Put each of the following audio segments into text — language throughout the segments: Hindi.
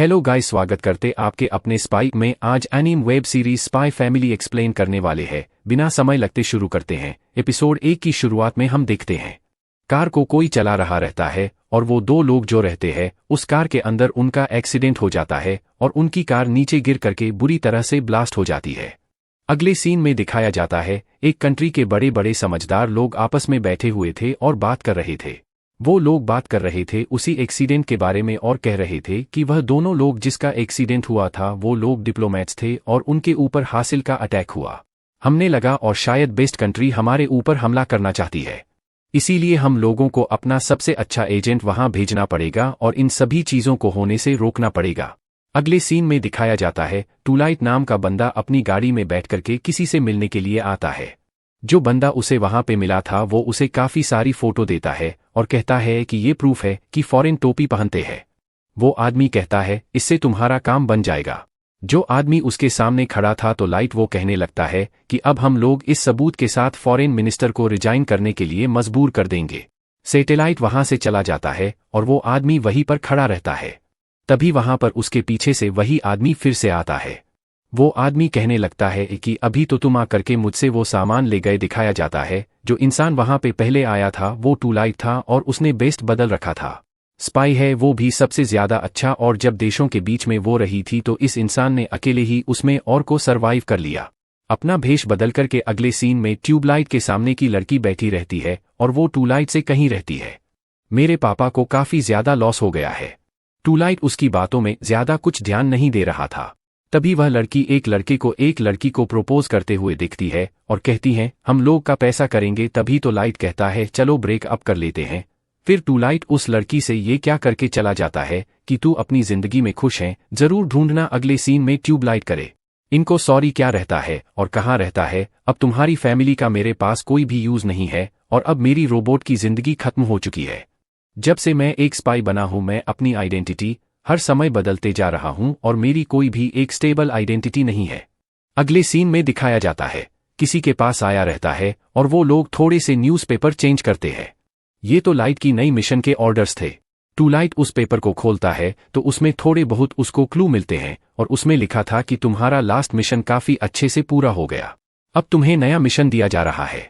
हेलो गाइस, स्वागत करते आपके अपने स्पाई में। आज anime web series spy family explain करने वाले हैं। बिना समय लगते शुरू करते हैं। एपिसोड 1 की शुरुआत में हम देखते हैं कार को कोई चला रहा रहता है और वो दो लोग जो रहते हैं उस कार के अंदर उनका एक्सीडेंट हो जाता है और उनकी कार नीचे गिर करके बुरी तरह से ब्लास्ट हो जाती है। अगले सीन में दिखाया जाता है एक कंट्री के बड़े बड़े समझदार लोग आपस में बैठे हुए थे और बात कर रहे थे। वो लोग बात कर रहे थे उसी एक्सीडेंट के बारे में और कह रहे थे कि वह दोनों लोग जिसका एक्सीडेंट हुआ था वो लोग डिप्लोमेट्स थे और उनके ऊपर हासिल का अटैक हुआ। हमने लगा और शायद बेस्ट कंट्री हमारे ऊपर हमला करना चाहती है, इसीलिए हम लोगों को अपना सबसे अच्छा एजेंट वहां भेजना पड़ेगा और इन सभी चीजों को होने से रोकना पड़ेगा। अगले सीन में दिखाया जाता है टूलाइट नाम का बंदा अपनी गाड़ी में बैठ करके किसी से मिलने के लिए आता है। जो बंदा उसे वहां पे मिला था वो उसे काफी सारी फोटो देता है और कहता है कि ये प्रूफ है कि फॉरेन टोपी पहनते हैं। वो आदमी कहता है इससे तुम्हारा काम बन जाएगा। जो आदमी उसके सामने खड़ा था तो लाइट वो कहने लगता है कि अब हम लोग इस सबूत के साथ फॉरेन मिनिस्टर को रिजाइन करने के लिए मजबूर कर देंगे। सैटेलाइट वहां से चला जाता है और वो आदमी वहीं पर खड़ा रहता है। तभी वहां पर उसके पीछे से वही आदमी फिर से आता है। वो आदमी कहने लगता है कि अभी तो तुम आकर के मुझसे वो सामान ले गए। दिखाया जाता है जो इंसान वहां पे पहले आया था वो टूलाइट था और उसने बेस्ट बदल रखा था। स्पाई है वो भी सबसे ज्यादा अच्छा, और जब देशों के बीच में वो रही थी तो इस इंसान ने अकेले ही उसमें और को सरवाइव कर लिया। अपना भेष बदल करके अगले सीन में ट्यूबलाइट के सामने की लड़की बैठी रहती है और वो टूलाइट से कहीं रहती है। मेरे पापा को काफी ज्यादा लॉस हो गया है। टूलाइट उसकी बातों में ज्यादा कुछ ध्यान नहीं दे रहा था। तभी वह लड़की एक लड़की को प्रपोज करते हुए दिखती है और कहती है हम लोग का पैसा करेंगे। तभी तो लाइट कहता है चलो ब्रेक अप कर लेते हैं। फिर टूलाइट उस लड़की से ये क्या करके चला जाता है कि तू अपनी जिंदगी में खुश है, जरूर ढूंढना। अगले सीन में ट्यूबलाइट करे इनको सॉरी क्या रहता है और कहाँ रहता है। अब तुम्हारी फैमिली का मेरे पास कोई भी यूज नहीं है और अब मेरी रोबोट की जिंदगी खत्म हो चुकी है। जब से मैं एक स्पाई बना हूं मैं अपनी आइडेंटिटी हर समय बदलते जा रहा हूं और मेरी कोई भी एक स्टेबल आइडेंटिटी नहीं है। अगले सीन में दिखाया जाता है किसी के पास आया रहता है और वो लोग थोड़े से न्यूज़पेपर चेंज करते हैं। ये तो लाइट की नई मिशन के ऑर्डर्स थे। टूलाइट उस पेपर को खोलता है तो उसमें थोड़े बहुत उसको क्लू मिलते हैं और उसमें लिखा था कि तुम्हारा लास्ट मिशन काफी अच्छे से पूरा हो गया। अब तुम्हें नया मिशन दिया जा रहा है।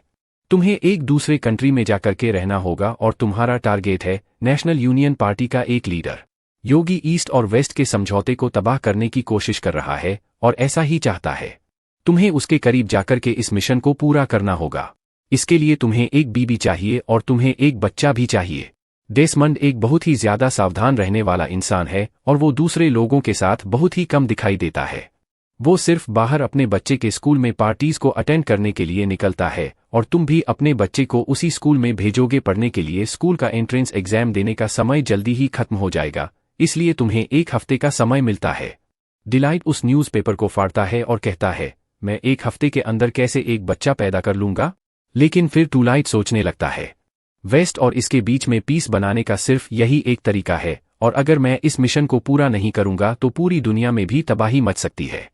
तुम्हें एक दूसरे कंट्री में जाकर के रहना होगा और तुम्हारा टारगेट है नेशनल यूनियन पार्टी का एक लीडर। योगी ईस्ट और वेस्ट के समझौते को तबाह करने की कोशिश कर रहा है और ऐसा ही चाहता है। तुम्हें उसके करीब जाकर के इस मिशन को पूरा करना होगा। इसके लिए तुम्हें एक बीबी चाहिए और तुम्हें एक बच्चा भी चाहिए। डेसमंड एक बहुत ही ज्यादा सावधान रहने वाला इंसान है और वो दूसरे लोगों के साथ बहुत ही कम दिखाई देता है। वो सिर्फ बाहर अपने बच्चे के स्कूल में पार्टीज को अटेंड करने के लिए निकलता है और तुम भी अपने बच्चे को उसी स्कूल में भेजोगे पढ़ने के लिए। स्कूल का एंट्रेंस एग्जाम देने का समय जल्दी ही खत्म हो जाएगा, इसलिए तुम्हें एक हफ्ते का समय मिलता है। डिलाइट उस न्यूज़पेपर को फाड़ता है और कहता है मैं एक हफ्ते के अंदर कैसे एक बच्चा पैदा कर लूंगा। लेकिन फिर टूलाइट सोचने लगता है वेस्ट और इसके बीच में पीस बनाने का सिर्फ यही एक तरीका है और अगर मैं इस मिशन को पूरा नहीं करूंगा तो पूरी दुनिया में भी तबाही मच सकती है।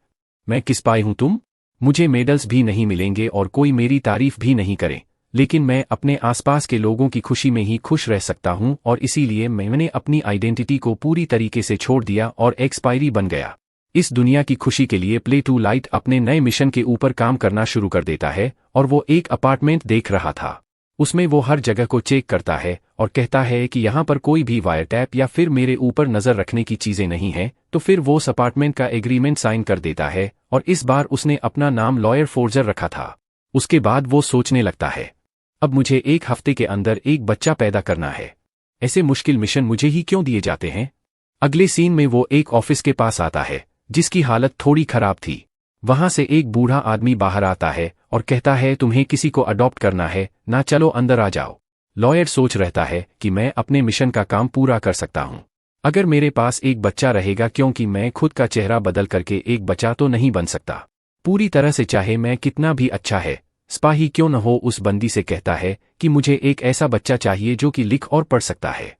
मैं किस पाई हूं तुम? मुझे मेडल्स भी नहीं मिलेंगे और कोई मेरी तारीफ भी नहीं करे, लेकिन मैं अपने आसपास के लोगों की खुशी में ही खुश रह सकता हूं और इसीलिए मैंने अपनी आइडेंटिटी को पूरी तरीके से छोड़ दिया और एक्सपायरी बन गया। इस दुनिया की खुशी के लिए प्ले टू लाइट अपने नए मिशन के ऊपर काम करना शुरू कर देता है और वो एक अपार्टमेंट देख रहा था। उसमें वो हर जगह को चेक करता है और कहता है कि यहाँ पर कोई भी वायर टैप या फिर मेरे ऊपर नजर रखने की चीजें नहीं है। तो फिर वो उस अपार्टमेंट का एग्रीमेंट साइन कर देता है और इस बार उसने अपना नाम लॉयर फोर्जर रखा था। उसके बाद वो सोचने लगता है अब मुझे एक हफ्ते के अंदर एक बच्चा पैदा करना है। ऐसे मुश्किल मिशन मुझे ही क्यों दिए जाते हैं। अगले सीन में वो एक ऑफिस के पास आता है जिसकी हालत थोड़ी खराब थी। वहां से एक बूढ़ा आदमी बाहर आता है और कहता है तुम्हें किसी को अडॉप्ट करना है ना, चलो अंदर आ जाओ। लॉयर सोच रहता है कि मैं अपने मिशन का काम पूरा कर सकता हूं अगर मेरे पास एक बच्चा रहेगा, क्योंकि मैं खुद का चेहरा बदल करके एक बच्चा तो नहीं बन सकता पूरी तरह से, चाहे मैं कितना भी अच्छा है स्पाही क्यों न हो। उस बंदी से कहता है कि मुझे एक ऐसा बच्चा चाहिए जो कि लिख और पढ़ सकता है।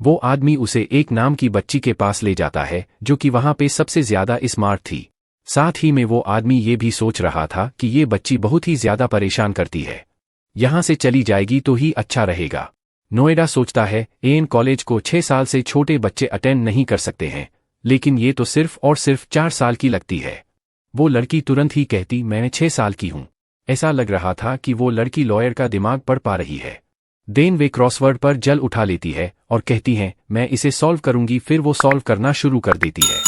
वो आदमी उसे एक नाम की बच्ची के पास ले जाता है जो कि वहां पे सबसे ज्यादा स्मार्ट थी। साथ ही में वो आदमी ये भी सोच रहा था कि ये बच्ची बहुत ही ज्यादा परेशान करती है, यहां से चली जाएगी तो ही अच्छा रहेगा। नोएडा सोचता है एन कॉलेज को 6 साल से छोटे बच्चे अटेंड नहीं कर सकते हैं, लेकिन ये तो सिर्फ और सिर्फ 4 साल की लगती है। वो लड़की तुरंत ही कहती, मैं 6 साल की हूँ। ऐसा लग रहा था कि वो लड़की लॉयर का दिमाग पढ़ पा रही है। देन वे क्रॉसवर्ड पर जल उठा लेती है और कहती हैं, मैं इसे सॉल्व करूंगी। फिर वो सॉल्व करना शुरू कर देती है।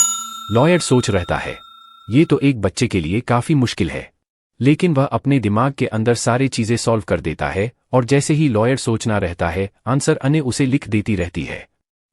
लॉयर सोच रहता है, ये तो एक बच्चे के लिए काफी मुश्किल है, लेकिन वह अपने दिमाग के अंदर सारी चीजें सॉल्व कर देता है और जैसे ही लॉयर सोचना रहता है, आंसर अने उसे लिख देती रहती है।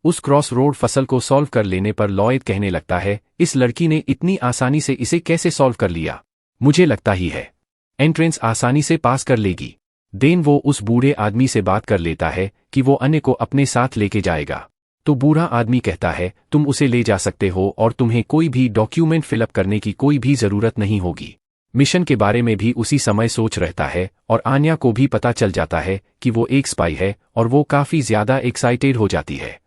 उस क्रॉस रोड फसल को सॉल्व कर लेने पर लॉयड कहने लगता है, इस लड़की ने इतनी आसानी से इसे कैसे सॉल्व कर लिया? मुझे लगता ही है एंट्रेंस आसानी से पास कर लेगी। देन वो उस बूढ़े आदमी से बात कर लेता है कि वो अने को अपने साथ लेके जाएगा। तो बूढ़ा आदमी कहता है, तुम उसे ले जा सकते हो और तुम्हें कोई भी डॉक्यूमेंट फिलअप करने की कोई भी जरूरत नहीं होगी। मिशन के बारे में भी उसी समय सोच रहता है और आन्या को भी पता चल जाता है कि वो एक स्पाई है और वो काफी ज्यादा एक्साइटेड हो जाती है।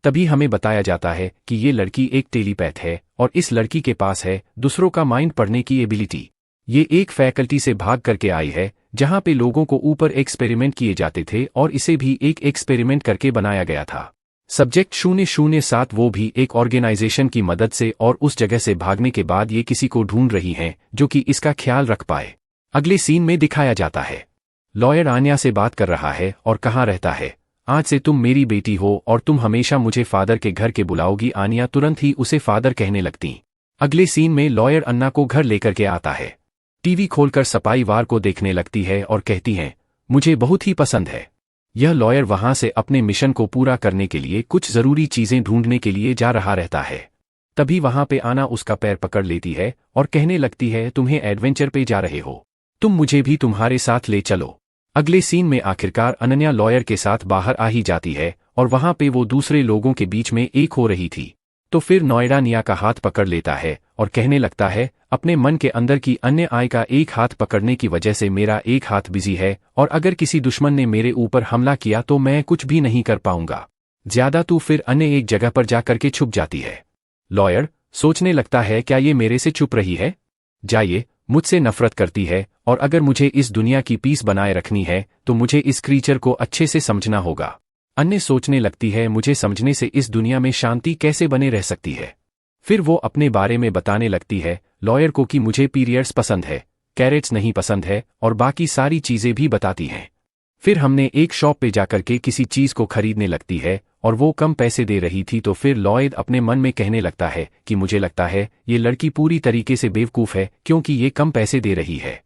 तभी हमें बताया जाता है कि ये लड़की एक टेलीपैथ है और इस लड़की के पास है दूसरों का माइंड पढ़ने की एबिलिटी। ये एक फैकल्टी से भाग करके आई है जहां पे लोगों को ऊपर एक्सपेरिमेंट किए जाते थे और इसे भी एक एक्सपेरिमेंट करके बनाया गया था। सब्जेक्ट 007 वो भी एक ऑर्गेनाइजेशन की मदद से और उस जगह से भागने के बाद ये किसी को ढूंढ रही हैं जो कि इसका ख्याल रख पाए। अगले सीन में दिखाया जाता है, लॉयर आन्या से बात कर रहा है और कहा रहता है, आज से तुम मेरी बेटी हो और तुम हमेशा मुझे फादर के घर के बुलाओगी। आन्या तुरंत ही उसे फादर कहने लगती। अगले सीन में लॉयर अन्ना को घर लेकर के आता है। टीवी खोलकर सपाई वार को देखने लगती है और कहती हैं, मुझे बहुत ही पसंद है। यह लॉयर वहां से अपने मिशन को पूरा करने के लिए कुछ जरूरी चीजें ढूंढने के लिए जा रहा रहता है। तभी वहां पे आना उसका पैर पकड़ लेती है और कहने लगती है, तुम्हें एडवेंचर पे जा रहे हो, तुम मुझे भी तुम्हारे साथ ले चलो। अगले सीन में आखिरकार अनन्या लॉयर के साथ बाहर आ ही जाती है और वहां पे वो दूसरे लोगों के बीच में एक हो रही थी। तो फिर नोएडा निया का हाथ पकड़ लेता है और कहने लगता है, अपने मन के अंदर की अन्य आय का एक हाथ पकड़ने की वजह से मेरा एक हाथ बिजी है और अगर किसी दुश्मन ने मेरे ऊपर हमला किया तो मैं कुछ भी नहीं कर पाऊंगा ज्यादा। तू फिर अन्य एक जगह पर जाकर के छुप जाती है। लॉयर सोचने लगता है, क्या ये मेरे से छुप रही है? जाइए, मुझसे नफरत करती है और अगर मुझे इस दुनिया की पीस बनाए रखनी है तो मुझे इस क्रीचर को अच्छे से समझना होगा। अन्य सोचने लगती है, मुझे समझने से इस दुनिया में शांति कैसे बने रह सकती है। फिर वो अपने बारे में बताने लगती है लॉयर को कि मुझे पीरियड्स पसंद है, कैरेट्स नहीं पसंद है और बाकी सारी चीजें भी बताती हैं। फिर हमने एक शॉप पे जाकर के किसी चीज को खरीदने लगती है और वो कम पैसे दे रही थी। तो फिर लॉयड अपने मन में कहने लगता है कि मुझे लगता है ये लड़की पूरी तरीके से बेवकूफ है क्योंकि ये कम पैसे दे रही है,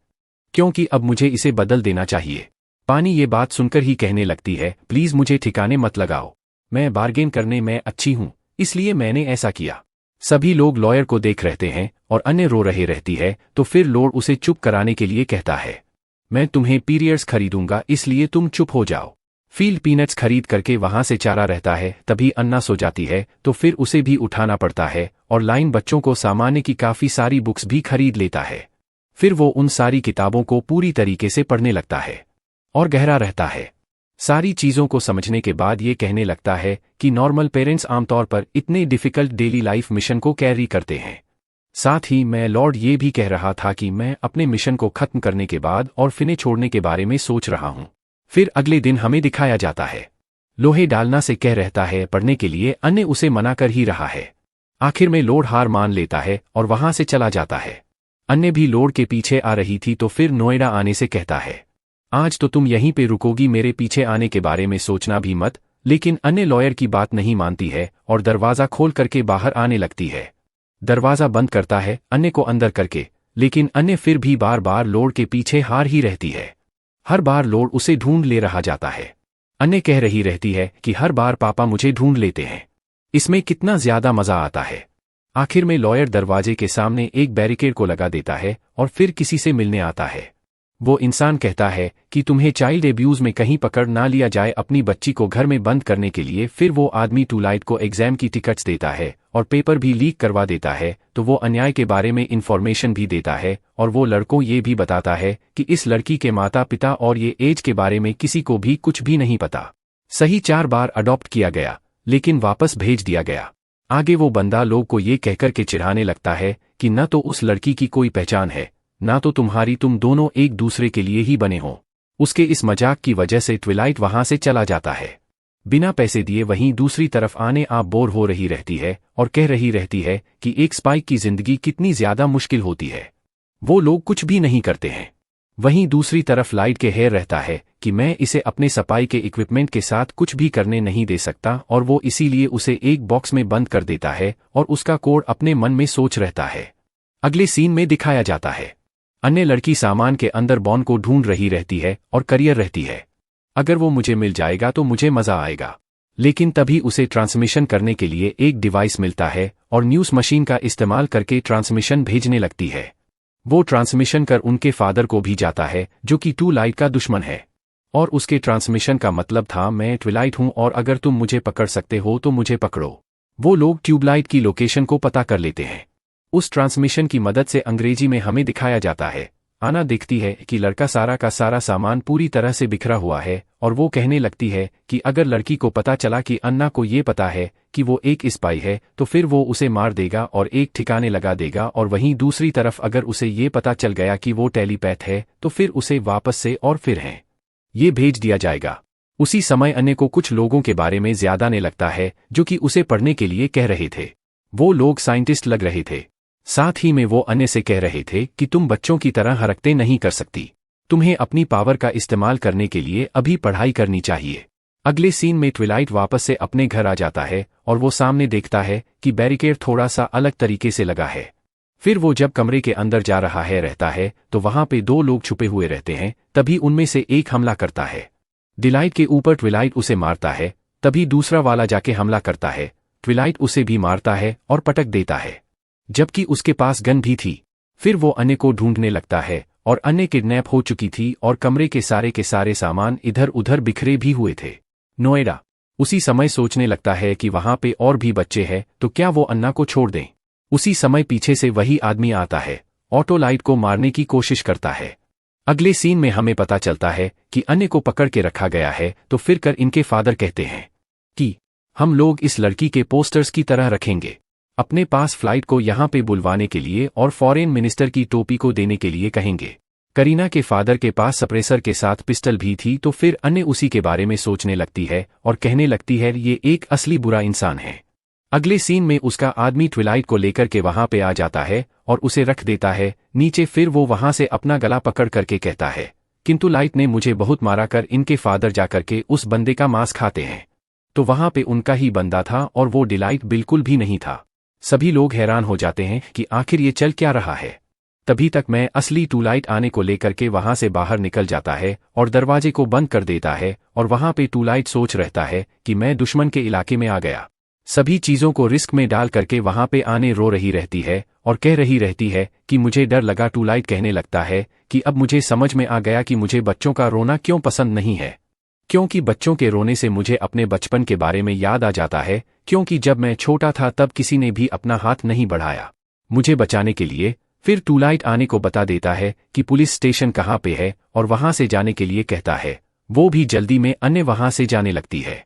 क्योंकि अब मुझे इसे बदल देना चाहिए। पानी ये बात सुनकर ही कहने लगती है, प्लीज मुझे ठिकाने मत लगाओ, मैं बार्गेन करने में अच्छी हूं, इसलिए मैंने ऐसा किया। सभी लोग लॉयर को देख रहते हैं और अन्य रो रहे रहती है। तो फिर लॉर्ड उसे चुप कराने के लिए कहता है, मैं तुम्हें पीरियड्स खरीदूंगा इसलिए तुम चुप हो जाओ। फील्ड पीनट्स खरीद करके वहां से चारा रहता है। तभी अन्ना सो जाती है तो फिर उसे भी उठाना पड़ता है और लाइन बच्चों को सामान्य की काफी सारी बुक्स भी खरीद लेता है। फिर वो उन सारी किताबों को पूरी तरीके से पढ़ने लगता है और गहरा रहता है। सारी चीजों को समझने के बाद ये कहने लगता है कि नॉर्मल पेरेंट्स आमतौर पर इतने डिफिकल्ट डेली लाइफ मिशन को कैरी करते हैं। साथ ही मैं लॉर्ड ये भी कह रहा था कि मैं अपने मिशन को खत्म करने के बाद और फिने छोड़ने के बारे में सोच रहा हूं। फिर अगले दिन हमें दिखाया जाता है, लोहे डालना से कह रहता है पढ़ने के लिए, अन्य उसे मना कर ही रहा है। आखिर में लॉर्ड हार मान लेता है और वहां से चला जाता है। अन्य भी लॉर्ड के पीछे आ रही थी तो फिर नोएडा आने से कहता है, आज तो तुम यहीं पे रुकोगी, मेरे पीछे आने के बारे में सोचना भी मत। लेकिन अन्य लॉयर की बात नहीं मानती है और दरवाजा खोल करके बाहर आने लगती है। दरवाजा बंद करता है अन्य को अंदर करके, लेकिन अन्य फिर भी बार बार लॉर्ड के पीछे हार ही रहती है। हर बार लॉर्ड उसे ढूंढ ले रहा जाता है। अन्य कह रही रहती है कि हर बार पापा मुझे ढूंढ लेते हैं, इसमें कितना ज्यादा मजा आता है। आखिर में लॉयर दरवाजे के सामने एक बैरिकेड को लगा देता है और फिर किसी से मिलने आता है। वो इंसान कहता है कि तुम्हें चाइल्ड एब्यूज में कहीं पकड़ ना लिया जाए अपनी बच्ची को घर में बंद करने के लिए। फिर वो आदमी टूलाइट को एग्जाम की टिकट्स देता है और पेपर भी लीक करवा देता है। तो वो अन्याय के बारे में इंफॉर्मेशन भी देता है और वो लड़कों ये भी बताता है कि इस लड़की के माता पिता और ये एज के बारे में किसी को भी कुछ भी नहीं पता। सही 4 बार अडॉप्ट किया गया लेकिन वापस भेज दिया गया। आगे वो बंदा लोग को ये कहकर के चिढ़ाने लगता है कि न तो उस लड़की की कोई पहचान है, ना तो तुम दोनों एक दूसरे के लिए ही बने हो। उसके इस मजाक की वजह से ट्विलाइट वहां से चला जाता है। बिना पैसे दिए वहीं दूसरी तरफ आने आप बोर हो रही रहती है और कह रही रहती है कि एक स्पाई की जिंदगी कितनी ज्यादा मुश्किल होती है। वो लोग कुछ भी नहीं करते हैं। वहीं दूसरी तरफ लाइट के हेयर रहता है कि मैं इसे अपने सफाई के इक्विपमेंट के साथ कुछ भी करने नहीं दे सकता और वो इसीलिए उसे एक बॉक्स में बंद कर देता है और उसका कोड अपने मन में सोच रहता है। अगले सीन में दिखाया जाता है अन्य लड़की सामान के अंदर बॉन को ढूंढ रही रहती है और करियर रहती है। अगर वो मुझे मिल जाएगा तो मुझे मजा आएगा। लेकिन तभी उसे ट्रांसमिशन करने के लिए एक डिवाइस मिलता है और न्यूज़ मशीन का इस्तेमाल करके ट्रांसमिशन भेजने लगती है। वो ट्रांसमिशन कर उनके फादर को भी जाता है जो कि ट्विलाइट का दुश्मन है। और उसके ट्रांसमिशन का मतलब था मैं ट्विलाइट हूं और अगर तुम मुझे पकड़ सकते हो तो मुझे पकड़ो। वो लोग ट्यूबलाइट की लोकेशन को पता कर लेते हैं। उस ट्रांसमिशन की मदद से अंग्रेजी में हमें दिखाया जाता है आना देखती है कि लड़का सारा का सारा सामान पूरी तरह से बिखरा हुआ है और वो कहने लगती है कि अगर लड़की को पता चला कि अन्ना को ये पता है कि वो एक स्पाई है तो फिर वो उसे मार देगा और एक ठिकाने लगा देगा। और वहीं दूसरी तरफ अगर उसे ये पता चल गया कि वो टेलीपैथ है तो फिर उसे वापस से और फिर है ये भेज दिया जाएगा। उसी समय अन्य को कुछ लोगों के बारे में ज्यादा आने लगता है जो कि उसे पढ़ने के लिए कह रहे थे। वो लोग साइंटिस्ट लग रहे थे। साथ ही में वो अन्य से कह रहे थे कि तुम बच्चों की तरह हरकतें नहीं कर सकती, तुम्हें अपनी पावर का इस्तेमाल करने के लिए अभी पढ़ाई करनी चाहिए। अगले सीन में ट्विलाइट वापस से अपने घर आ जाता है और वो सामने देखता है कि बैरिकेड थोड़ा सा अलग तरीके से लगा है। फिर वो जब कमरे के अंदर जा रहा है रहता है तो वहां पे दो लोग छुपे हुए रहते हैं। तभी उनमें से एक हमला करता है डिलाइट के ऊपर। ट्विलाइट उसे मारता है। तभी दूसरा वाला जाके हमला करता है। ट्विलाइट उसे भी मारता है और पटक देता है जबकि उसके पास गन भी थी। फिर वो अन्य को ढूंढने लगता है और अन्य किडनैप हो चुकी थी और कमरे के सारे सामान इधर उधर बिखरे भी हुए थे। नोएडा उसी समय सोचने लगता है कि वहां पे और भी बच्चे हैं तो क्या वो अन्ना को छोड़ दें। उसी समय पीछे से वही आदमी आता है, ऑटो लाइट को मारने की कोशिश करता है। अगले सीन में हमें पता चलता है कि अन्य को पकड़ के रखा गया है तो फिर कर इनके फादर कहते हैं कि हम लोग इस लड़की के पोस्टर्स की तरह रखेंगे अपने पास फ्लाइट को यहाँ पे बुलवाने के लिए और फॉरेन मिनिस्टर की टोपी को देने के लिए कहेंगे। करीना के फादर के पास सप्रेसर के साथ पिस्टल भी थी तो फिर अन्य उसी के बारे में सोचने लगती है और कहने लगती है ये एक असली बुरा इंसान है। अगले सीन में उसका आदमी ट्विलाइट को लेकर के वहां पे आ जाता है और उसे रख देता है नीचे। फिर वो वहां से अपना गला पकड़ करके कहता है किंतु लाइट ने मुझे बहुत मारा कर इनके फादर जाकर के उस बंदे का मांस खाते हैं। तो वहां पे उनका ही बंदा था और वो डिलाइट बिल्कुल भी नहीं था। सभी लोग हैरान हो जाते हैं कि आखिर ये चल क्या रहा है। तभी तक मैं असली ट्विलाइट आने को लेकर के वहां से बाहर निकल जाता है और दरवाजे को बंद कर देता है और वहां पे ट्विलाइट सोच रहता है कि मैं दुश्मन के इलाके में आ गया। सभी चीजों को रिस्क में डाल करके वहां पे आने रो रही रहती है और कह रही रहती है कि मुझे डर लगा। ट्विलाइट कहने लगता है कि अब मुझे समझ में आ गया कि मुझे बच्चों का रोना क्यों पसंद नहीं है, क्योंकि बच्चों के रोने से मुझे अपने बचपन के बारे में याद आ जाता है, क्योंकि जब मैं छोटा था तब किसी ने भी अपना हाथ नहीं बढ़ाया मुझे बचाने के लिए। फिर ट्विलाइट आने को बता देता है कि पुलिस स्टेशन कहाँ पे है और वहां से जाने के लिए कहता है। वो भी जल्दी में अन्य वहां से जाने लगती है।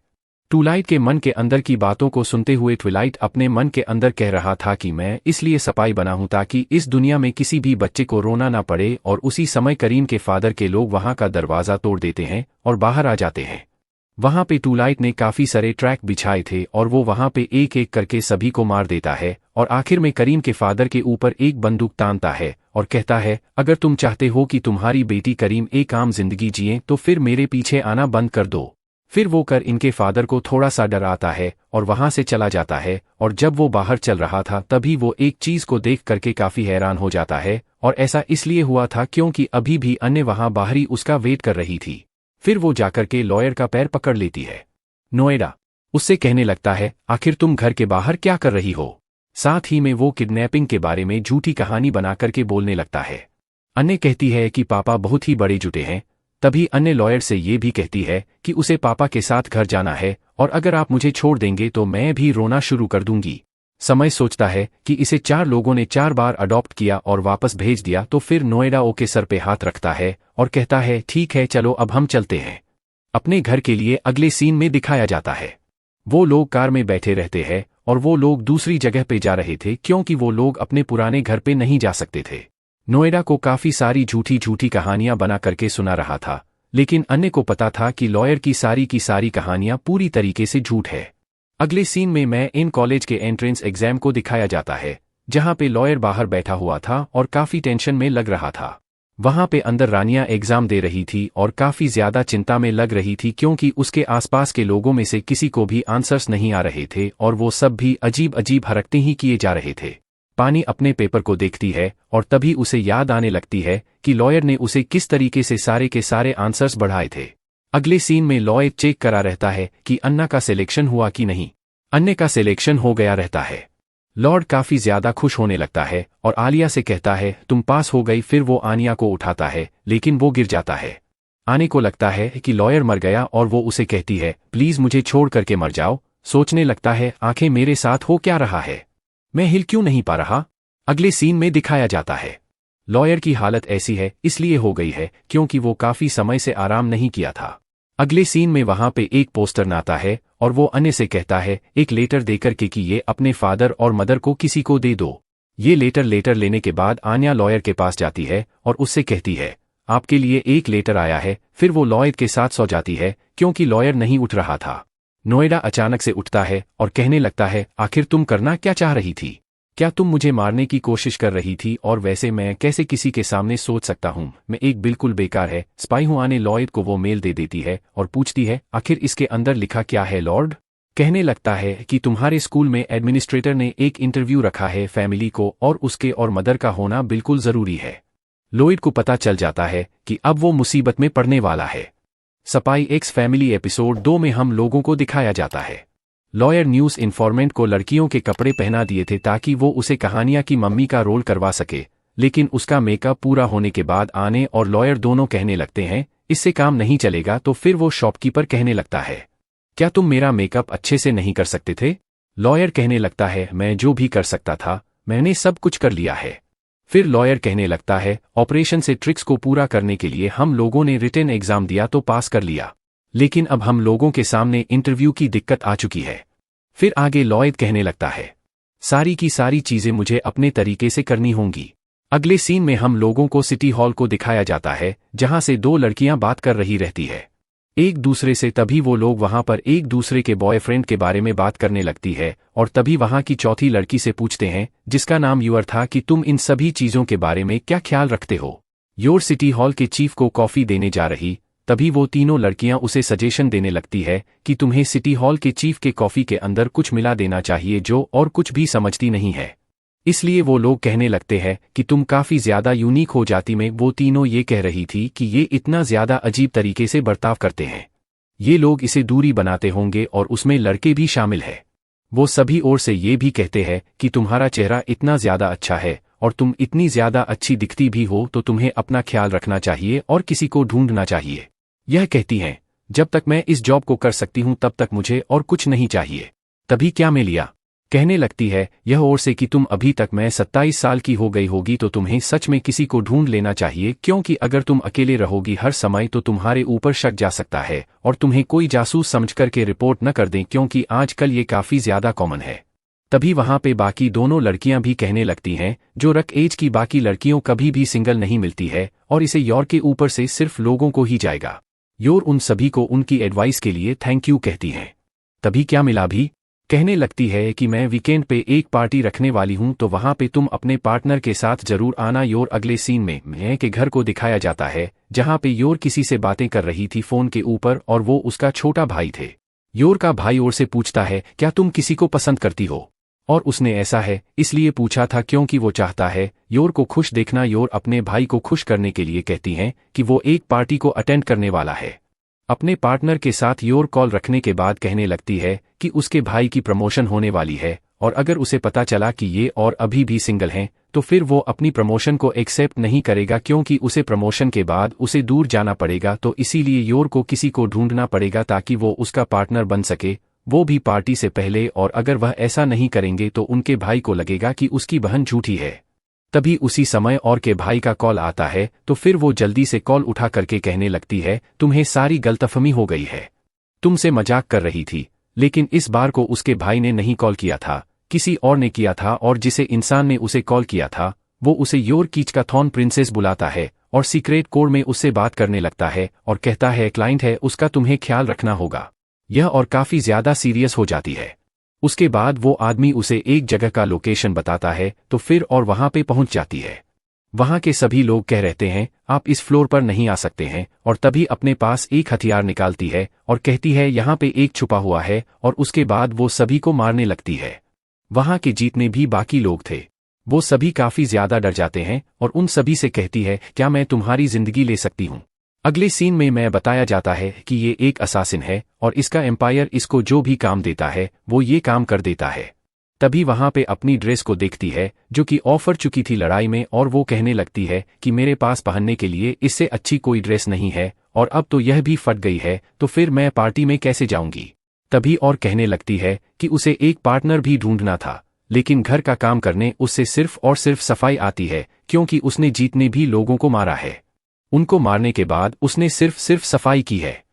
ट्विलाइट के मन के अंदर की बातों को सुनते हुए ट्विलाइट अपने मन के अंदर कह रहा था कि मैं इसलिए सपाई बना हूं ताकि इस दुनिया में किसी भी बच्चे को रोना ना पड़े। और उसी समय करीम के फादर के लोग वहां का दरवाजा तोड़ देते हैं और बाहर आ जाते हैं। वहां पे ट्विलाइट ने काफी सारे ट्रैक बिछाए थे और वो वहां पे एक एक करके सभी को मार देता है और आखिर में करीम के फादर के ऊपर एक बंदूक तानता है और कहता है अगर तुम चाहते हो कि तुम्हारी बेटी करीम एक आम जिंदगी जिए तो फिर मेरे पीछे आना बंद कर दो। फिर वो कर इनके फादर को थोड़ा सा डर आता है और वहां से चला जाता है। और जब वो बाहर चल रहा था तभी वो एक चीज को देख करके काफी हैरान हो जाता है और ऐसा इसलिए हुआ था क्योंकि अभी भी अन्य वहां बाहरी उसका वेट कर रही थी। फिर वो जाकर के लॉयर का पैर पकड़ लेती है। नोएडा उससे कहने लगता है आखिर तुम घर के बाहर क्या कर रही हो। साथ ही में वो किडनैपिंग के बारे में झूठी कहानी बना करके बोलने लगता है। अन्य कहती है कि पापा बहुत ही बड़े जुटे हैं। तभी अन्य लॉयर से ये भी कहती है कि उसे पापा के साथ घर जाना है और अगर आप मुझे छोड़ देंगे तो मैं भी रोना शुरू कर दूंगी। समय सोचता है कि इसे 4 लोगों ने 4 बार अडॉप्ट किया और वापस भेज दिया। तो फिर नोएडा ओ के सर पे हाथ रखता है और कहता है ठीक है चलो अब हम चलते हैं अपने घर के लिए। अगले सीन में दिखाया जाता है वो लोग कार में बैठे रहते हैं और वो लोग दूसरी जगह पे जा रहे थे क्योंकि वो लोग अपने पुराने घर पे नहीं जा सकते थे। नोएडा को काफी सारी झूठी कहानियां बना करके सुना रहा था लेकिन अन्य को पता था कि लॉयर की सारी कहानियां पूरी तरीके से झूठ है। अगले सीन में मैं इन कॉलेज के एंट्रेंस एग्जाम को दिखाया जाता है, जहां पे लॉयर बाहर बैठा हुआ था और काफी टेंशन में लग रहा था। वहां पे अंदर रानिया एग्जाम दे रही थी और काफी ज्यादा चिंता में लग रही थी, क्योंकि उसके आसपास के लोगों में से किसी को भी आंसर्स नहीं आ रहे थे और वो सब भी अजीब अजीब हरकतें ही किए जा रहे थे। पानी अपने पेपर को देखती है और तभी उसे याद आने लगती है कि लॉयर ने उसे किस तरीके से सारे के सारे आंसर्स बढ़ाए थे। अगले सीन में लॉयर चेक करा रहता है कि अन्ना का सिलेक्शन हुआ कि नहीं। अन्य का सिलेक्शन हो गया रहता है। लॉर्ड काफी ज्यादा खुश होने लगता है और आलिया से कहता है तुम पास हो गई। फिर वो आनिया को उठाता है, लेकिन वो गिर जाता है। आने को लगता है कि लॉयर मर गया और वो उसे कहती है प्लीज मुझे छोड़ करके मर जाओ। सोचने लगता है आखिर मेरे साथ हो क्या रहा है, मैं हिल क्यों नहीं पा रहा। अगले सीन में दिखाया जाता है लॉयर की हालत ऐसी है इसलिए हो गई है क्योंकि वो काफी समय से आराम नहीं किया था। अगले सीन में वहां पे एक पोस्टर नाता है और वो अन्य से कहता है एक लेटर देकर के कि ये अपने फादर और मदर को किसी को दे दो। ये लेटर लेने के बाद आन्या लॉयर के पास जाती है और उससे कहती है आपके लिए एक लेटर आया है। फिर वो लॉयर के साथ सो जाती है क्योंकि लॉयर नहीं उठ रहा था। नोएडा अचानक से उठता है और कहने लगता है आखिर तुम करना क्या चाह रही थी, क्या तुम मुझे मारने की कोशिश कर रही थी, और वैसे मैं कैसे किसी के सामने सोच सकता हूँ, मैं एक बिल्कुल बेकार है स्पाई हूँ। आने लॉयड को वो मेल दे देती है और पूछती है आखिर इसके अंदर लिखा क्या है। लॉर्ड कहने लगता है कि तुम्हारे स्कूल में एडमिनिस्ट्रेटर ने एक इंटरव्यू रखा है फैमिली को और उसके और मदर का होना बिल्कुल जरूरी है। लॉयड को पता चल जाता है कि अब वो मुसीबत में पड़ने वाला है। स्पाई एक्स फैमिली एपिसोड 2 में हम लोगों को दिखाया जाता है लॉयर न्यूज़ इन्फॉर्मेंट को लड़कियों के कपड़े पहना दिए थे ताकि वो उसे कहानियां की मम्मी का रोल करवा सके, लेकिन उसका मेकअप पूरा होने के बाद आने और लॉयर दोनों कहने लगते हैं इससे काम नहीं चलेगा। तो फिर वो शॉपकीपर कहने लगता है क्या तुम मेरा मेकअप अच्छे से नहीं कर सकते थे। लॉयर कहने लगता है मैं जो भी कर सकता था मैंने सब कुछ कर लिया है। फिर लॉयर कहने लगता है ऑपरेशन से ट्रिक्स को पूरा करने के लिए हम लोगों ने रिटन एग्जाम दिया तो पास कर लिया, लेकिन अब हम लोगों के सामने इंटरव्यू की दिक्कत आ चुकी है। फिर आगे लॉयड कहने लगता है सारी की सारी चीजें मुझे अपने तरीके से करनी होंगी। अगले सीन में हम लोगों को सिटी हॉल को दिखाया जाता है जहां से दो लड़कियां बात कर रही रहती है एक दूसरे से। तभी वो लोग वहां पर एक दूसरे के बॉयफ्रेंड के बारे में बात करने लगती है और तभी वहां की चौथी लड़की से पूछते हैं जिसका नाम यूर था कि तुम इन सभी चीजों के बारे में क्या ख्याल रखते हो। योर सिटी हॉल के चीफ को कॉफी देने जा रही, तभी वो तीनों लड़कियां उसे सजेशन देने लगती है कि तुम्हें सिटी हॉल के चीफ के कॉफी के अंदर कुछ मिला देना चाहिए जो और कुछ भी समझती नहीं है। इसलिए वो लोग कहने लगते हैं कि तुम काफी ज्यादा यूनिक हो जाती में। वो तीनों ये कह रही थी कि ये इतना ज्यादा अजीब तरीके से बर्ताव करते हैं, ये लोग इसे दूरी बनाते होंगे और उसमें लड़के भी शामिल है। वो सभी ओर से ये भी कहते हैं कि तुम्हारा चेहरा इतना ज्यादा अच्छा है और तुम इतनी ज्यादा अच्छी दिखती भी हो तो तुम्हें अपना ख्याल रखना चाहिए और किसी को ढूंढना चाहिए। यह कहती हैं जब तक मैं इस जॉब को कर सकती हूं तब तक मुझे और कुछ नहीं चाहिए। तभी क्या मैं लिया कहने लगती है यह ओर से कि तुम अभी तक मैं 27 साल की हो गई होगी तो तुम्हें सच में किसी को ढूंढ लेना चाहिए, क्योंकि अगर तुम अकेले रहोगी हर समय तो तुम्हारे ऊपर शक जा सकता है और तुम्हें कोई जासूस समझ करके रिपोर्ट न कर दें, क्योंकि आजकल ये काफी ज्यादा कॉमन है। तभी वहां पे बाकी दोनों लड़कियां भी कहने लगती हैं जो रक एज की बाकी लड़कियों कभी भी सिंगल नहीं मिलती है और इसे योर के ऊपर से सिर्फ लोगों को ही जाएगा। योर उन सभी को उनकी एडवाइस के लिए थैंक यू कहती हैं। तभी क्या मिला भी कहने लगती है कि मैं वीकेंड पे एक पार्टी रखने वाली हूं तो वहां पे तुम अपने पार्टनर के साथ जरूर आना। योर अगले सीन में मैं के घर को दिखाया जाता है जहां पे योर किसी से बातें कर रही थी फोन के ऊपर और वो उसका छोटा भाई थे। योर का भाई ओर से पूछता है क्या तुम किसी को पसंद करती हो, और उसने ऐसा है इसलिए पूछा था क्योंकि वो चाहता है योर को खुश देखना। योर अपने भाई को खुश करने के लिए कहती हैं कि वो एक पार्टी को अटेंड करने वाला है। अपने पार्टनर के साथ योर कॉल रखने के बाद कहने लगती है कि उसके भाई की प्रमोशन होने वाली है और अगर उसे पता चला कि ये और अभी भी सिंगल हैं तो फिर वो अपनी प्रमोशन को एक्सेप्ट नहीं करेगा, क्योंकि उसे प्रमोशन के बाद उसे दूर जाना पड़ेगा। तो इसीलिए योर को किसी को ढूंढना पड़ेगा ताकि वो उसका पार्टनर बन सके, वो भी पार्टी से पहले। और अगर वह ऐसा नहीं करेंगे तो उनके भाई को लगेगा कि उसकी बहन झूठी है। तभी उसी समय और के भाई का कॉल आता है तो फिर वो जल्दी से कॉल उठा करके कहने लगती है तुम्हें सारी गलतफहमी हो गई है, तुमसे मजाक कर रही थी। लेकिन इस बार को उसके भाई ने नहीं कॉल किया था, किसी और ने किया था, और जिसे इंसान ने उसे कॉल किया था वो उसे योर कीच का थॉर्न प्रिंसेस बुलाता है और सीक्रेट कोड में उससे बात करने लगता है और कहता है क्लाइंट है उसका तुम्हें ख्याल रखना होगा। यह और काफ़ी ज़्यादा सीरियस हो जाती है। उसके बाद वो आदमी उसे एक जगह का लोकेशन बताता है तो फिर और वहाँ पे पहुँच जाती है। वहाँ के सभी लोग कह रहते हैं आप इस फ्लोर पर नहीं आ सकते हैं, और तभी अपने पास एक हथियार निकालती है और कहती है यहाँ पे एक छुपा हुआ है, और उसके बाद वो सभी को मारने लगती है। वहाँ के जितने भी बाकी लोग थे वो सभी काफ़ी ज़्यादा डर जाते हैं और उन सभी से कहती है क्या मैं तुम्हारी ज़िंदगी ले सकती हूँ। अगले सीन में मैं बताया जाता है कि ये एक असासिन है और इसका एम्पायर इसको जो भी काम देता है वो ये काम कर देता है। तभी वहाँ पे अपनी ड्रेस को देखती है जो कि ऑफर चुकी थी लड़ाई में, और वो कहने लगती है कि मेरे पास पहनने के लिए इससे अच्छी कोई ड्रेस नहीं है और अब तो यह भी फट गई है, तो फिर मैं पार्टी में कैसे जाऊंगी। तभी और कहने लगती है कि उसे एक पार्टनर भी ढूंढना था, लेकिन घर का काम करने उससे सिर्फ और सिर्फ सफाई आती है, क्योंकि उसने जितने भी लोगों को मारा है उनको मारने के बाद उसने सिर्फ सफाई की है।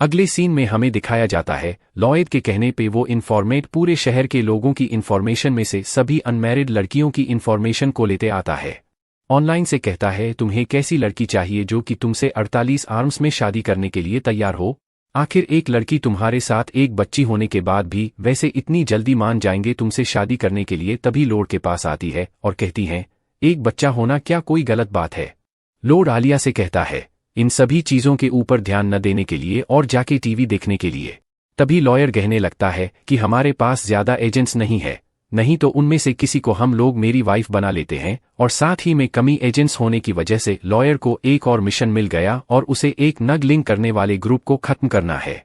अगले सीन में हमें दिखाया जाता है लॉयड के कहने पे वो इन्फॉर्मेट पूरे शहर के लोगों की इन्फॉर्मेशन में से सभी अनमैरिड लड़कियों की इन्फॉर्मेशन को लेते आता है। ऑनलाइन से कहता है तुम्हें कैसी लड़की चाहिए जो कि तुमसे 48 आर्म्स में शादी करने के लिए तैयार हो। आखिर एक लड़की तुम्हारे साथ एक बच्ची होने के बाद भी वैसे इतनी जल्दी मान जाएंगे तुमसे शादी करने के लिए। तभी लॉर्ड के पास आती है और कहती हैं एक बच्चा होना क्या कोई गलत बात है। लॉर्ड आलिया से कहता है इन सभी चीज़ों के ऊपर ध्यान न देने के लिए और जाके टीवी देखने के लिए। तभी लॉयर कहने लगता है कि हमारे पास ज़्यादा एजेंट्स नहीं है, नहीं तो उनमें से किसी को हम लोग मेरी वाइफ बना लेते हैं, और साथ ही में कमी एजेंट्स होने की वजह से लॉयर को एक और मिशन मिल गया और उसे एक नग लिंक करने वाले ग्रुप को खत्म करना है।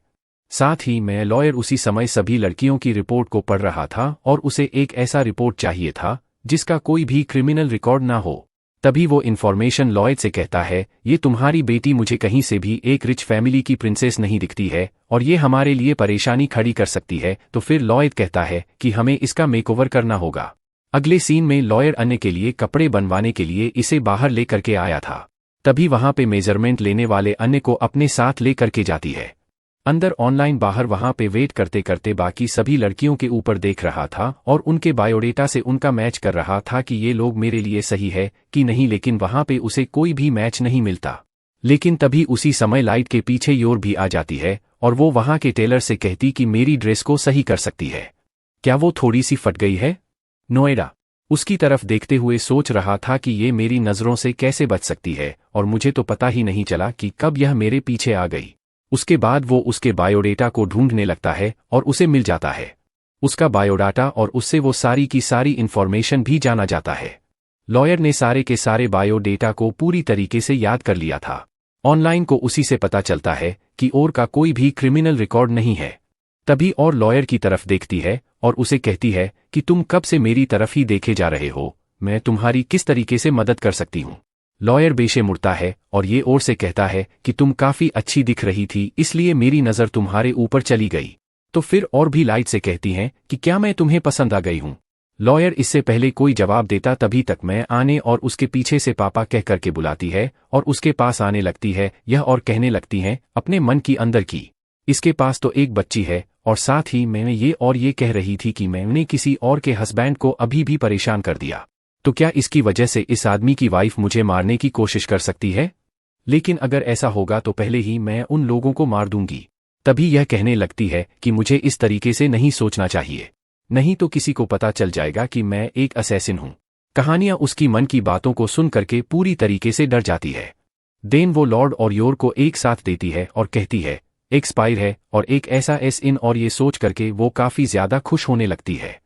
साथ ही में लॉयर उसी समय सभी लड़कियों की रिपोर्ट को पढ़ रहा था और उसे एक ऐसा रिपोर्ट चाहिए था जिसका कोई भी क्रिमिनल रिकॉर्ड ना हो। तभी वो इन्फॉर्मेशन लॉयड से कहता है ये तुम्हारी बेटी मुझे कहीं से भी एक रिच फैमिली की प्रिंसेस नहीं दिखती है और ये हमारे लिए परेशानी खड़ी कर सकती है। तो फिर लॉयड कहता है कि हमें इसका मेकओवर करना होगा। अगले सीन में लॉयर अन्य के लिए कपड़े बनवाने के लिए इसे बाहर लेकर के आया था। तभी वहां पे मेजरमेंट लेने वाले अन्य को अपने साथ ले करके जाती है। अंदर ऑनलाइन बाहर वहां पे वेट करते करते बाकी सभी लड़कियों के ऊपर देख रहा था और उनके बायोडेटा से उनका मैच कर रहा था कि ये लोग मेरे लिए सही है कि नहीं, लेकिन वहां पे उसे कोई भी मैच नहीं मिलता। लेकिन तभी उसी समय लाइट के पीछे योर भी आ जाती है और वो वहां के टेलर से कहती कि मेरी ड्रेस को सही कर सकती है, क्या वो थोड़ी सी फट गई है। नोएडा उसकी तरफ देखते हुए सोच रहा था कि ये मेरी नज़रों से कैसे बच सकती है और मुझे तो पता ही नहीं चला कि कब यह मेरे पीछे आ गई। उसके बाद वो उसके बायोडेटा को ढूंढने लगता है और उसे मिल जाता है उसका बायोडाटा और उससे वो सारी की सारी इन्फॉर्मेशन भी जाना जाता है। लॉयर ने सारे के सारे बायोडेटा को पूरी तरीके से याद कर लिया था। ऑनलाइन को उसी से पता चलता है कि और का कोई भी क्रिमिनल रिकॉर्ड नहीं है। तभी और लॉयर की तरफ देखती है और उसे कहती है कि तुम कब से मेरी तरफ ही देखे जा रहे हो, मैं तुम्हारी किस तरीके से मदद कर सकती हूँ। लॉयर बेशे मुड़ता है और ये और से कहता है कि तुम काफ़ी अच्छी दिख रही थी इसलिए मेरी नज़र तुम्हारे ऊपर चली गई। तो फिर और भी लाइट से कहती हैं कि क्या मैं तुम्हें पसंद आ गई हूँ। लॉयर इससे पहले कोई जवाब देता तभी तक मैं आने और उसके पीछे से पापा कह करके बुलाती है और उसके पास आने लगती है यह और कहने लगती हैं अपने मन की अंदर की इसके पास तो एक बच्ची है और साथ ही मैंने ये कह रही थी कि मैंने किसी और के हस्बैंड को अभी भी परेशान कर दिया, तो क्या इसकी वजह से इस आदमी की वाइफ मुझे मारने की कोशिश कर सकती है। लेकिन अगर ऐसा होगा तो पहले ही मैं उन लोगों को मार दूंगी। तभी यह कहने लगती है कि मुझे इस तरीके से नहीं सोचना चाहिए, नहीं तो किसी को पता चल जाएगा कि मैं एक असैसिन हूं। कहानियां उसकी मन की बातों को सुन करके पूरी तरीके से डर जाती है। देन वो लॉर्ड और योर को एक साथ देती है और कहती है एक स्पाई है और एक ऐसा एस इन, और ये सोच करके वो काफी ज्यादा खुश होने लगती है।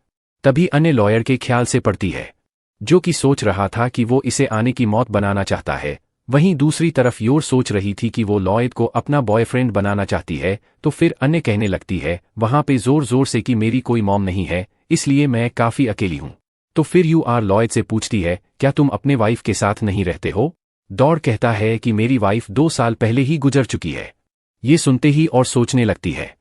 तभी अन्य लॉयर के ख्याल से पड़ती है जो कि सोच रहा था कि वो इसे आने की मौत बनाना चाहता है। वहीं दूसरी तरफ योर सोच रही थी कि वो लॉयड को अपना बॉयफ्रेंड बनाना चाहती है। तो फिर अन्य कहने लगती है वहां पे जोर जोर से कि मेरी कोई मॉम नहीं है इसलिए मैं काफी अकेली हूं। तो फिर यू आर लॉयड से पूछती है क्या तुम अपने वाइफ के साथ नहीं रहते हो। दौड़ कहता है कि मेरी वाइफ 2 साल पहले ही गुजर चुकी है। ये सुनते ही और सोचने लगती है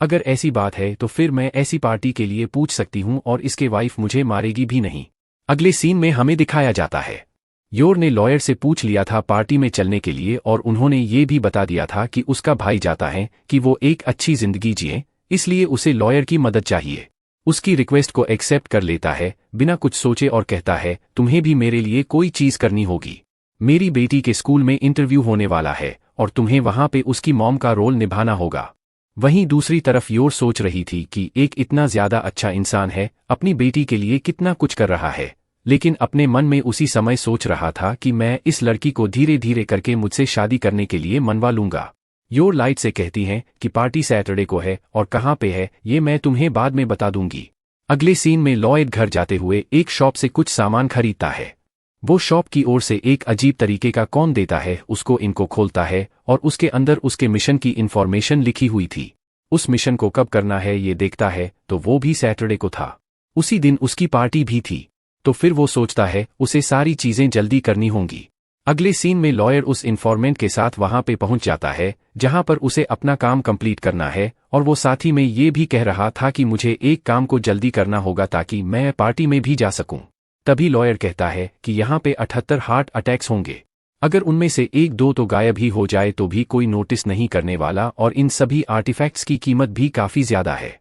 अगर ऐसी बात है तो फिर मैं ऐसी पार्टी के लिए पूछ सकती हूं और इसके वाइफ मुझे मारेगी भी नहीं। अगले सीन में हमें दिखाया जाता है योर ने लॉयर से पूछ लिया था पार्टी में चलने के लिए और उन्होंने ये भी बता दिया था कि उसका भाई चाहता है कि वो एक अच्छी जिंदगी जिए, इसलिए उसे लॉयर की मदद चाहिए। उसकी रिक्वेस्ट को एक्सेप्ट कर लेता है बिना कुछ सोचे और कहता है तुम्हें भी मेरे लिए कोई चीज़ करनी होगी। मेरी बेटी के स्कूल में इंटरव्यू होने वाला है और तुम्हें वहां पे उसकी मॉम का रोल निभाना होगा। वहीं दूसरी तरफ योर सोच रही थी कि एक इतना ज्यादा अच्छा इंसान है, अपनी बेटी के लिए कितना कुछ कर रहा है, लेकिन अपने मन में उसी समय सोच रहा था कि मैं इस लड़की को धीरे धीरे करके मुझसे शादी करने के लिए मनवा लूंगा। योर लाइट से कहती हैं कि पार्टी सैटरडे को है और कहाँ पे है ये मैं तुम्हें बाद में बता दूंगी। अगले सीन में लॉयड घर जाते हुए एक शॉप से कुछ सामान खरीदता है। वो शॉप की ओर से एक अजीब तरीके का कॉन देता है, उसको इनको खोलता है और उसके अंदर उसके मिशन की इंफॉर्मेशन लिखी हुई थी। उस मिशन को कब करना है ये देखता है तो वो भी सैटरडे को था। उसी दिन उसकी पार्टी भी थी, तो फिर वो सोचता है उसे सारी चीजें जल्दी करनी होंगी। अगले सीन में लॉयर उस इन्फॉर्मेंट के साथ वहां पे पहुंच जाता है जहां पर उसे अपना काम कंप्लीट करना है, और वो साथ ही में ये भी कह रहा था कि मुझे एक काम को जल्दी करना होगा ताकि मैं पार्टी में भी जा सकूं। तभी लॉयर कहता है कि यहाँ पे 78 हार्ट अटैक्स होंगे, अगर उनमें से एक दो तो गायब ही हो जाए तो भी कोई नोटिस नहीं करने वाला, और इन सभी आर्टिफैक्ट्स की कीमत भी काफी ज्यादा है।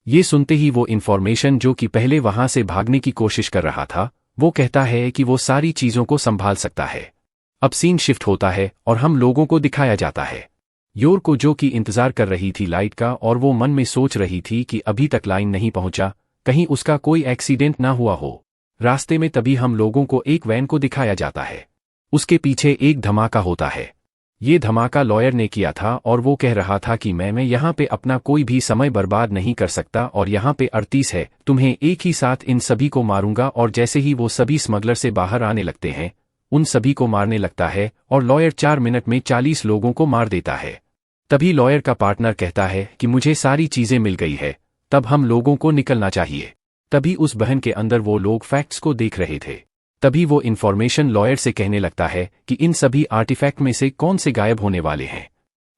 ये सुनते ही वो इन्फॉर्मेशन जो कि पहले वहां से भागने की कोशिश कर रहा था, वो कहता है कि वो सारी चीजों को संभाल सकता है। अब सीन शिफ्ट होता है और हम लोगों को दिखाया जाता है योर को, जो कि इंतजार कर रही थी लाइट का, और वो मन में सोच रही थी कि अभी तक लाइन नहीं पहुंचा, कहीं उसका कोई एक्सीडेंट ना हुआ हो। रास्ते में तभी हम लोगों को एक वैन को दिखाया जाता है, उसके पीछे एक धमाका होता है। ये धमाका लॉयर ने किया था और वो कह रहा था कि मैं यहाँ पे अपना कोई भी समय बर्बाद नहीं कर सकता, और यहाँ पे 38 है, तुम्हें एक ही साथ इन सभी को मारूंगा। और जैसे ही वो सभी स्मगलर से बाहर आने लगते हैं, उन सभी को मारने लगता है और लॉयर 4 मिनट में 40 लोगों को मार देता है। तभी लॉयर का पार्टनर कहता है कि मुझे सारी चीजें मिल गई है, तब हम लोगों को निकलना चाहिए। तभी उस बहन के अंदर वो लोग फैक्ट्स को देख रहे थे। तभी वो इन्फॉर्मेशन लॉयर से कहने लगता है कि इन सभी आर्टिफैक्ट में से कौन से गायब होने वाले हैं।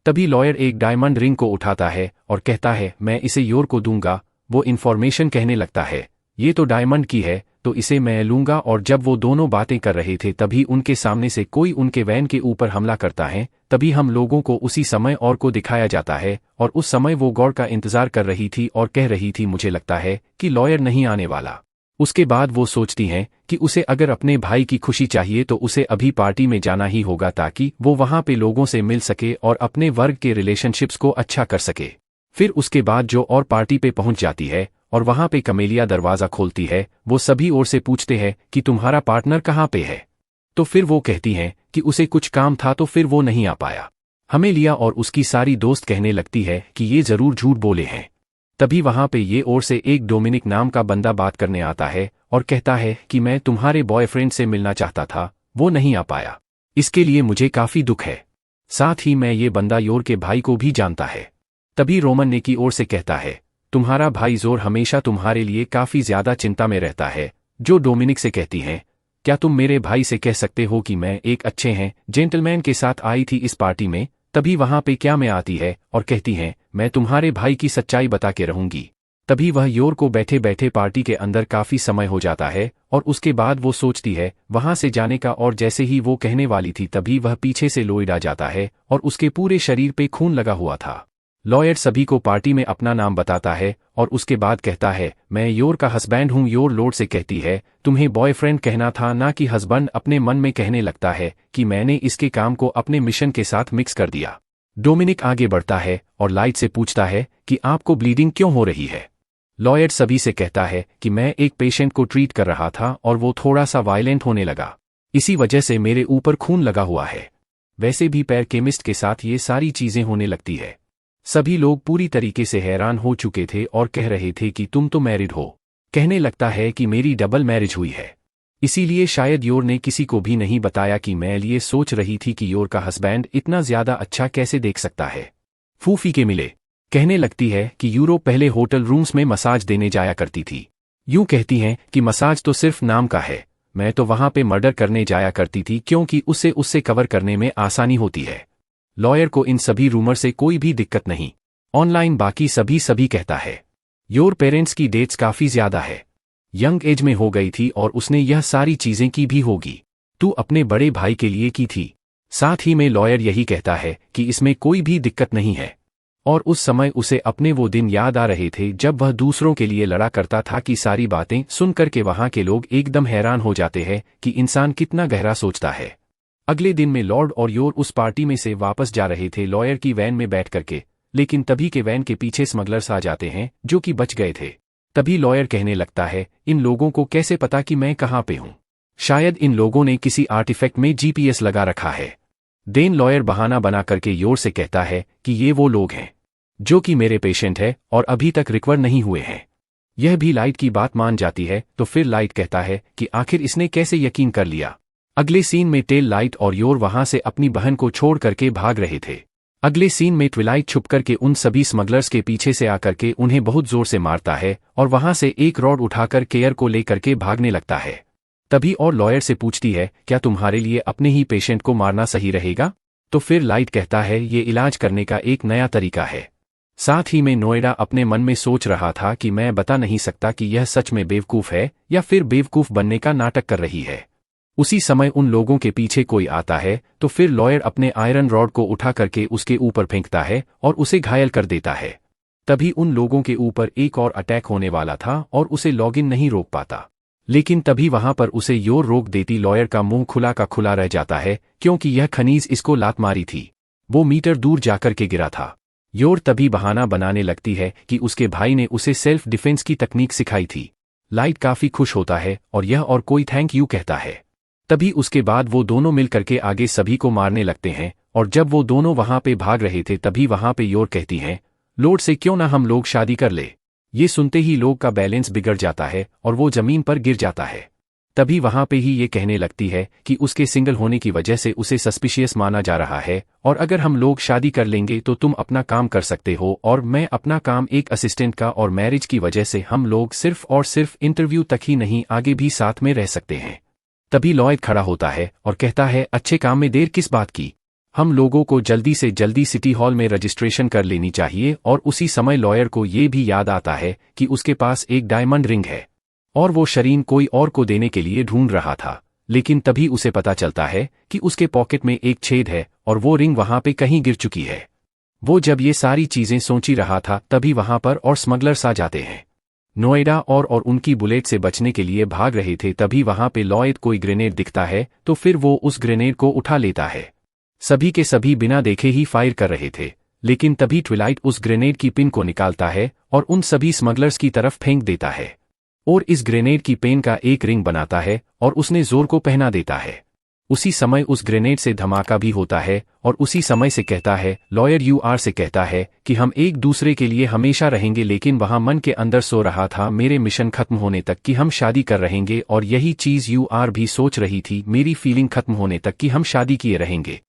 तभी लॉयर एक डायमंड रिंग को उठाता है और कहता है मैं इसे योर को दूंगा। वो इन्फॉर्मेशन कहने लगता है ये तो डायमंड की है, तो इसे मैं लूंगा। और जब वो दोनों बातें कर रहे थे तभी उनके सामने से कोई उनके वैन के ऊपर हमला करता है। तभी हम लोगों को उसी समय और को दिखाया जाता है, और उस समय वो गॉड का इंतजार कर रही थी और कह रही थी मुझे लगता है कि लॉयर नहीं आने वाला। उसके बाद वो सोचती हैं कि उसे अगर अपने भाई की खुशी चाहिए तो उसे अभी पार्टी में जाना ही होगा ताकि वो वहां पे लोगों से मिल सके और अपने वर्ग के रिलेशनशिप्स को अच्छा कर सके। फिर उसके बाद जो और पार्टी पे पहुंच जाती है और वहां पे कमेलिया दरवाजा खोलती है। वो सभी ओर से पूछते हैं कि तुम्हारा पार्टनर कहाँ पे है, तो फिर वो कहती हैं कि उसे कुछ काम था तो फिर वो नहीं आ पाया। हमेलिया और उसकी सारी दोस्त कहने लगती है कि ये जरूर झूठ बोले हैं। तभी वहां पे ये ओर से एक डोमिनिक नाम का बंदा बात करने आता है और कहता है कि मैं तुम्हारे बॉयफ्रेंड से मिलना चाहता था, वो नहीं आ पाया, इसके लिए मुझे काफी दुख है। साथ ही मैं ये बंदा योर के भाई को भी जानता है। तभी रोमन ने की ओर से कहता है तुम्हारा भाई जोर हमेशा तुम्हारे लिए काफी ज्यादा चिंता में रहता है। जो डोमिनिक से कहती हैं क्या तुम मेरे भाई से कह सकते हो कि मैं एक अच्छे हैं जेंटलमैन के साथ आई थी इस पार्टी में। तभी वहां पे क्या मैं आती है और कहती हैं मैं तुम्हारे भाई की सच्चाई बता के रहूंगी। तभी वह योर को बैठे बैठे पार्टी के अंदर काफी समय हो जाता है और उसके बाद वो सोचती है वहां से जाने का, और जैसे ही वो कहने वाली थी तभी वह पीछे से लॉयड आ जाता है और उसके पूरे शरीर पे खून लगा हुआ था। लॉयर सभी को पार्टी में अपना नाम बताता है और उसके बाद कहता है मैं योर का हस्बैंड हूं। योर लॉर्ड से कहती है तुम्हें बॉयफ्रेंड कहना था ना कि हस्बैंड। अपने मन में कहने लगता है कि मैंने इसके काम को अपने मिशन के साथ मिक्स कर दिया। डोमिनिक आगे बढ़ता है और लाइट से पूछता है कि आपको ब्लीडिंग क्यों हो रही है। लॉयर सभी से कहता है कि मैं एक पेशेंट को ट्रीट कर रहा था और वो थोड़ा सा वायलेंट होने लगा, इसी वजह से मेरे ऊपर खून लगा हुआ है। वैसे भी पैर केमिस्ट के साथ ये सारी चीजें होने लगती है। सभी लोग पूरी तरीके से हैरान हो चुके थे और कह रहे थे कि तुम तो मैरिड हो। कहने लगता है कि मेरी डबल मैरिज हुई है, इसीलिए शायद योर ने किसी को भी नहीं बताया कि मैं ये सोच रही थी कि योर का हस्बैंड इतना ज्यादा अच्छा कैसे देख सकता है। फूफी के मिले कहने लगती है कि यूरोप पहले होटल रूम्स में मसाज देने जाया करती थी। यूं कहती हैं कि मसाज तो सिर्फ नाम का है, मैं तो वहां पे मर्डर करने जाया करती थी क्योंकि उससे कवर करने में आसानी होती है। लॉयर को इन सभी रूमर से कोई भी दिक्कत नहीं। ऑनलाइन बाकी सभी कहता है योर पेरेंट्स की डेट्स काफी ज्यादा है, यंग एज में हो गई थी और उसने यह सारी चीजें की भी होगी, तू अपने बड़े भाई के लिए की थी। साथ ही में लॉयर यही कहता है कि इसमें कोई भी दिक्कत नहीं है। और उस समय उसे अपने वो दिन याद आ रहे थे जब वह दूसरों के लिए लड़ा करता था कि सारी बातें सुनकर के वहां के लोग एकदम हैरान हो जाते हैं कि इंसान कितना गहरा सोचता है। अगले दिन में लॉर्ड और योर उस पार्टी में से वापस जा रहे थे लॉयर की वैन में बैठ करके, लेकिन तभी के वैन के पीछे स्मगलर्स आ जाते हैं जो कि बच गए थे। तभी लॉयर कहने लगता है, इन लोगों को कैसे पता कि मैं कहाँ पे हूँ? शायद इन लोगों ने किसी आर्टिफैक्ट में जीपीएस लगा रखा है। देन लॉयर बहाना बना करके योर से कहता है कि ये वो लोग हैं जो कि मेरे पेशेंट है और अभी तक रिकवर नहीं हुए हैं। यह भी लाइट की बात मान जाती है, तो फिर लाइट कहता है कि आखिर इसने कैसे यकीन कर लिया। अगले सीन में टेल, लाइट और योर वहां से अपनी बहन को छोड़ करके भाग रहे थे। अगले सीन में ट्विलाइट छुप करके उन सभी स्मगलर्स के पीछे से आकर के उन्हें बहुत जोर से मारता है और वहां से एक रॉड उठाकर केयर को लेकर के भागने लगता है। तभी और लॉयर से पूछती है, क्या तुम्हारे लिए अपने ही पेशेंट को मारना सही रहेगा? तो फिर लाइट कहता है, ये इलाज करने का एक नया तरीका है। साथ ही में नोएडा अपने मन में सोच रहा था कि मैं बता नहीं सकता कि यह सच में बेवकूफ है या फिर बेवकूफ बनने का नाटक कर रही है। उसी समय उन लोगों के पीछे कोई आता है, तो फिर लॉयर अपने आयरन रॉड को उठा करके उसके ऊपर फेंकता है और उसे घायल कर देता है। तभी उन लोगों के ऊपर एक और अटैक होने वाला था और उसे लॉगिन नहीं रोक पाता, लेकिन तभी वहां पर उसे योर रोक देती। लॉयर का मुंह खुला का खुला रह जाता है क्योंकि यह खनीज इसको लात मारी थी। वो मीटर दूर जाकर के गिरा था। योर तभी बहाना बनाने लगती है कि उसके भाई ने उसे सेल्फ डिफेंस की तकनीक सिखाई थी। लाइट काफी खुश होता है और यह और कोई थैंक यू कहता है। तभी उसके बाद वो दोनों मिल करके आगे सभी को मारने लगते हैं और जब वो दोनों वहां पे भाग रहे थे तभी वहां पे योर कहती हैं, लॉर्ड से क्यों ना हम लोग शादी कर ले। ये सुनते ही लोग का बैलेंस बिगड़ जाता है और वो जमीन पर गिर जाता है। तभी वहां पे ही ये कहने लगती है कि उसके सिंगल होने की वजह से उसे सस्पिशियस माना जा रहा है और अगर हम लोग शादी कर लेंगे तो तुम अपना काम कर सकते हो और मैं अपना काम एक असिस्टेंट का, और मैरिज की वजह से हम लोग सिर्फ और सिर्फ इंटरव्यू तक ही नहीं आगे भी साथ में रह सकते हैं। तभी लॉयड खड़ा होता है और कहता है, अच्छे काम में देर किस बात की, हम लोगों को जल्दी से जल्दी सिटी हॉल में रजिस्ट्रेशन कर लेनी चाहिए। और उसी समय लॉयर को ये भी याद आता है कि उसके पास एक डायमंड रिंग है और वो शरीन कोई और को देने के लिए ढूंढ रहा था, लेकिन तभी उसे पता चलता है कि उसके पॉकेट में एक छेद है और वो रिंग वहां पे कहीं गिर चुकी है। वो जब ये सारी चीजें सोच ही रहा था तभी वहां पर और स्मगलर्स आ जाते हैं। नोएडा और उनकी बुलेट से बचने के लिए भाग रहे थे। तभी वहां पे लॉयड कोई ग्रेनेड दिखता है तो फिर वो उस ग्रेनेड को उठा लेता है। सभी के सभी बिना देखे ही फायर कर रहे थे, लेकिन तभी ट्विलाइट उस ग्रेनेड की पिन को निकालता है और उन सभी स्मगलर्स की तरफ फेंक देता है और इस ग्रेनेड की पेन का एक रिंग बनाता है और उसने जोर को पहना देता है। उसी समय उस ग्रेनेड से धमाका भी होता है और उसी समय से कहता है, लॉयर यूआर से कहता है कि हम एक दूसरे के लिए हमेशा रहेंगे, लेकिन वहां मन के अंदर सो रहा था मेरे मिशन खत्म होने तक कि हम शादी कर रहेंगे और यही चीज यूआर भी सोच रही थी मेरी फीलिंग खत्म होने तक कि हम शादी किए रहेंगे।